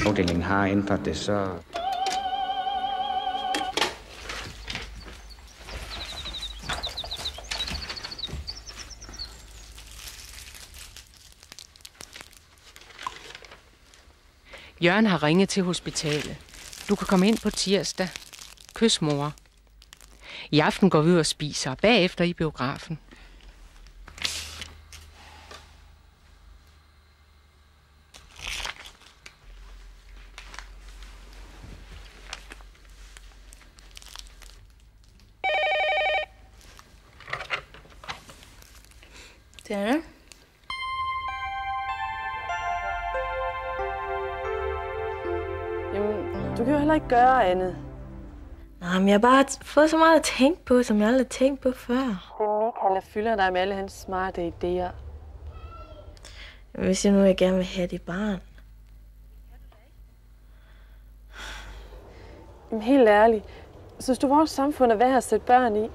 Afdelingen har ændret det, så... Jørgen har ringet til hospitalet. Du kan komme ind på tirsdag. Kys mor. I aften går vi ud og spiser, bagefter i biografen. Diana? Jamen, du kan jo heller ikke gøre andet. Nej, men jeg har bare fået så meget at tænke på, som jeg aldrig har tænkt på før. Det er Michael, der fylder dig med alle hans smarte idéer. Hvis jeg nu gerne vil have det barn. Jamen, helt ærligt. Synes du, vores samfund er værd at sætte børn i?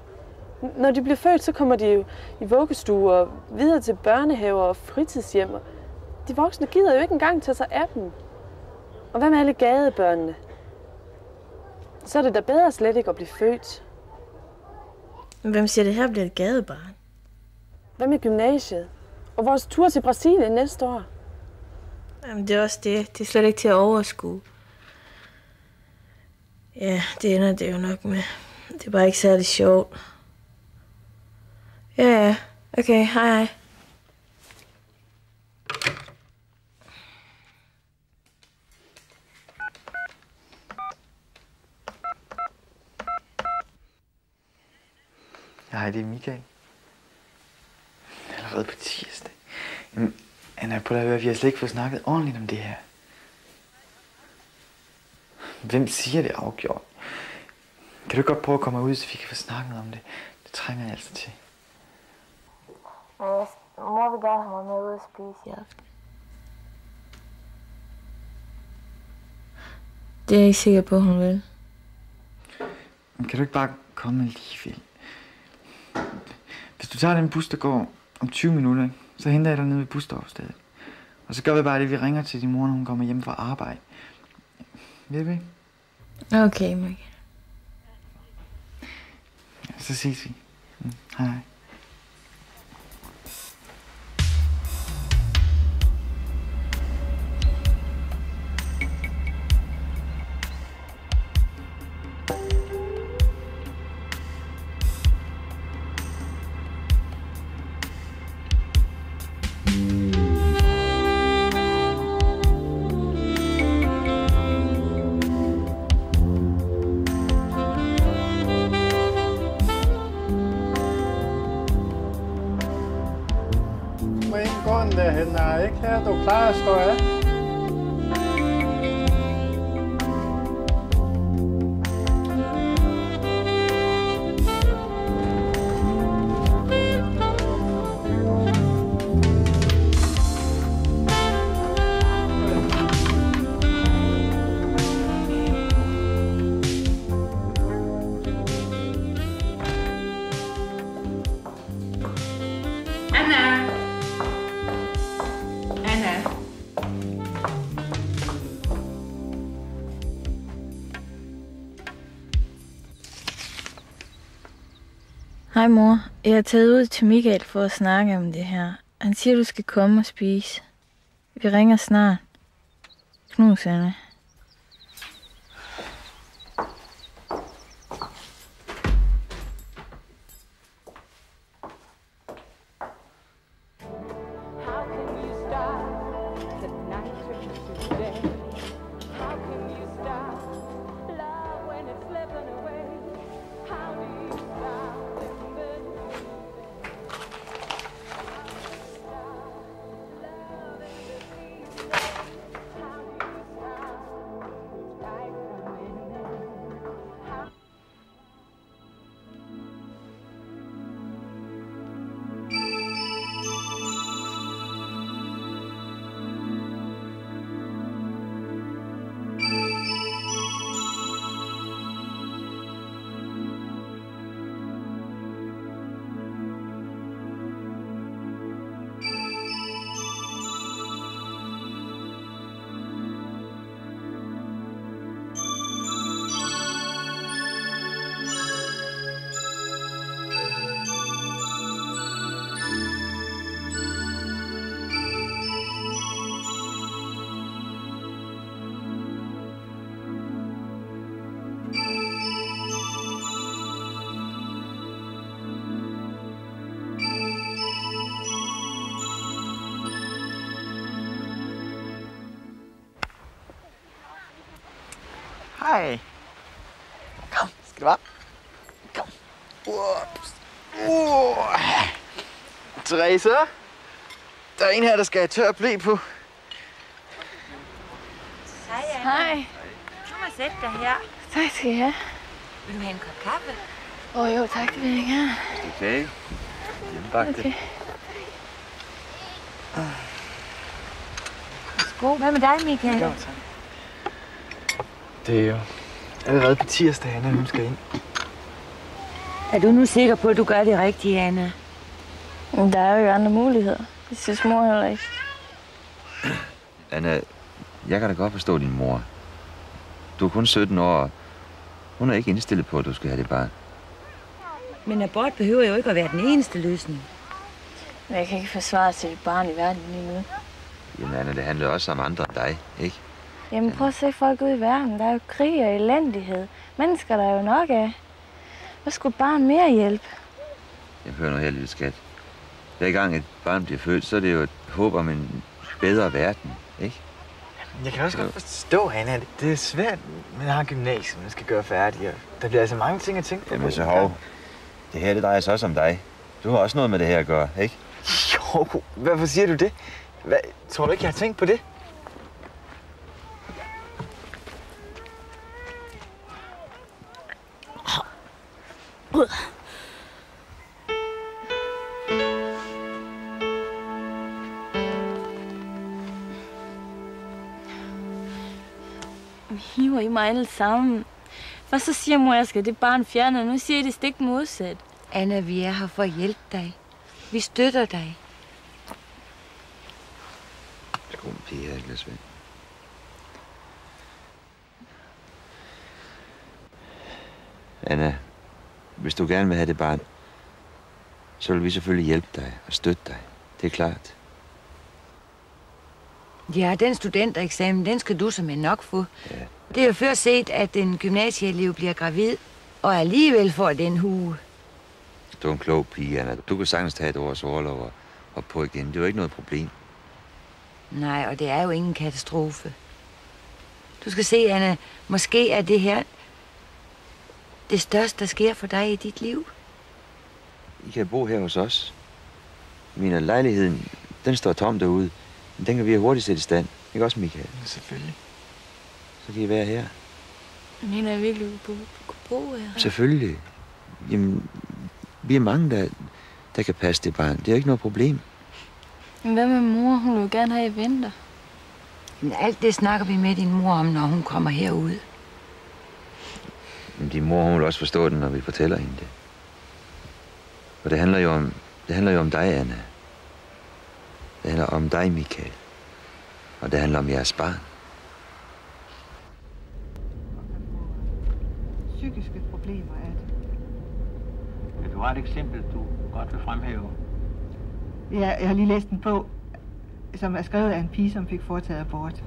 Når de bliver født, så kommer de jo i vuggestuer og videre til børnehaver og fritidshjem. De voksne gider jo ikke engang tage sig af dem. Og hvad med alle gadebørnene? Så er det da bedre slet ikke at blive født. Hvem siger, det her bliver et gadebarn? Hvad med gymnasiet? Og vores tur til Brasilien næste år? Jamen, det er også det. Det er slet ikke til at overskue. Ja, det ender det jo nok med. Det er bare ikke særlig sjovt. Ja. Okay, hej. Hej, det er Michael. Allerede på tirsdag. Jamen, Anna, prøv at høre, vi har slet ikke fået snakket ordentligt om det her. Hvem siger det afgjort? Kan du godt prøve at komme ud, så vi kan få snakket om det? Det trænger jeg altså til. Mor vil gerne have mig med ud at spise i aften. Det er jeg ikke sikker på, hun vil. Men kan du ikke bare komme alligevel? Hvis du tager den bus, der går om 20 minutter, så henter jeg dig nede ved busstoppestedet. Og så gør vi bare det, vi ringer til din mor, når hun kommer hjem fra arbejde. Ved vi? Okay, Michael. Ja, så ses vi. Hej. Derhen er ikke her, du plejer at stå af. Hej mor, jeg er taget ud til Michael for at snakke om det her. Han siger, du skal komme og spise. Vi ringer snart. Knus, Anna. Nej. Kom, skal du bare. Kom. Therese, der er en her, der skal have tør blæ på. Hej, Anna. Hej. Kom og sæt dig her. Tak skal I have. Vil du have en kop kaffe? Jo, tak, det vil jeg gerne. Okay. Hjemmebagte. Okay. Værsgo. Hvad med dig, Michael? Jo, tak. Det er jo allerede på tirsdag, Anna, hun skal ind. Er du nu sikker på, at du gør det rigtige, Anna? Men der er jo ikke andre muligheder. Det synes mor heller ikke. Anna, jeg kan da godt forstå din mor. Du er kun 17 år, og hun er ikke indstillet på, at du skal have det barn. Men abort behøver jo ikke at være den eneste løsning. Men jeg kan ikke forsvare til et barn i verden lige nu. Jamen Anna, det handler også om andre end dig, ikke? Jamen prøv at se folk ud i verden. Der er jo krig og elendighed. Mennesker der er jo nok af. Hvad skulle barn mere hjælp? Jeg hører noget her, lille skat. Hver gang et barn bliver født, så er det jo et håb om en bedre verden, ikke? Jeg kan også godt forstå, Anna. Det er svært, men jeg har gymnasiet, man skal gøre færdig. Og der bliver altså mange ting at tænke på. Jamen så hov. Det her, det drejer sig også om dig. Du har også noget med det her at gøre, ikke? Jo, hvorfor siger du det? Tror du ikke, jeg har tænkt på det? Hiver I mig alle sammen. Først så siger mor, at jeg skal det barn fjerne, og nu siger I det stik modsat. Anna, vi er her for at hjælpe dig. Vi støtter dig. Skål med pige her, lille Svend. Anna, hvis du gerne vil have det barn, så vil vi selvfølgelig hjælpe dig og støtte dig. Det er klart. Ja, den studentereksamen, den skal du som nok få. Ja. Det er jo før set, at en gymnasieelev bliver gravid, og alligevel får den hue. Du er en klog pige, Anna. Du kan sagtens tage et års orlov og på igen. Det er jo ikke noget problem. Nej, og det er jo ingen katastrofe. Du skal se, Anna, måske er det her det største, der sker for dig i dit liv. I kan bo her hos os. Min lejligheden, den står tom derude. Men den kan vi hurtigt sætte i stand. Ikke også, Michael? Selvfølgelig. Så kan I være her. Mener jeg virkelig, at du kunne bo her? Selvfølgelig. Jamen, vi er mange, der kan passe det barn. Det er jo ikke noget problem. Men hvad med mor? Hun vil jo gerne have, at I venter. Men alt det snakker vi med din mor om, når hun kommer herud. Men din mor, hun vil også forstå det, når vi fortæller hende det. Og det handler jo om dig, Anna. Det handler om dig, Michael. Og det handler om jeres barn. Psykiske problemer er det. Ja, du har et eksempel, du godt vil fremhæve. Ja, jeg har lige læst en bog, som er skrevet af en pige, som fik foretaget abort.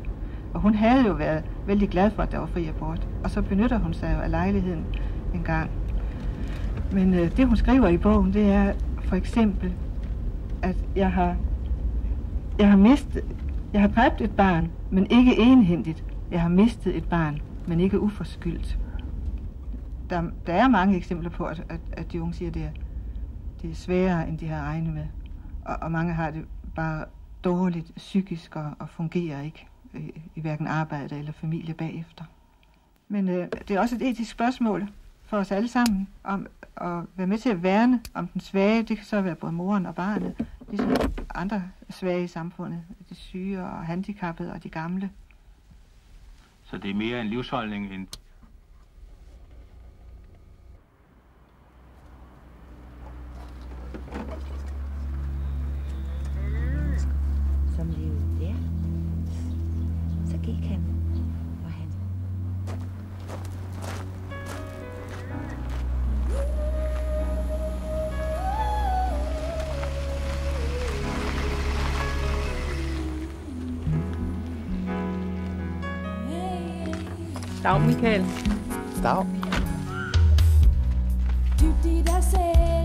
Og hun havde jo været vældig glad for, at der var fri abort. Og så benytter hun sig jo af lejligheden en gang. Men det, hun skriver i bogen, det er for eksempel, at jeg har dræbt et barn, men ikke egenhændigt. Jeg har mistet et barn, men ikke uforskyldt. Der er mange eksempler på, at de unge siger, at det er sværere, end de har regnet med. Og mange har det bare dårligt psykisk og fungerer ikke i hverken arbejde eller familie bagefter. Men det er også et etisk spørgsmål for os alle sammen, om at være med til at værne om den svage. Det kan så være både moren og barnet, ligesom andre svage i samfundet. De syge og handicappede og de gamle. Så det er mere en livsholdning end... Som levede der. Så gik han, og han... Dag, Michael. Dag. Dybt i dig selv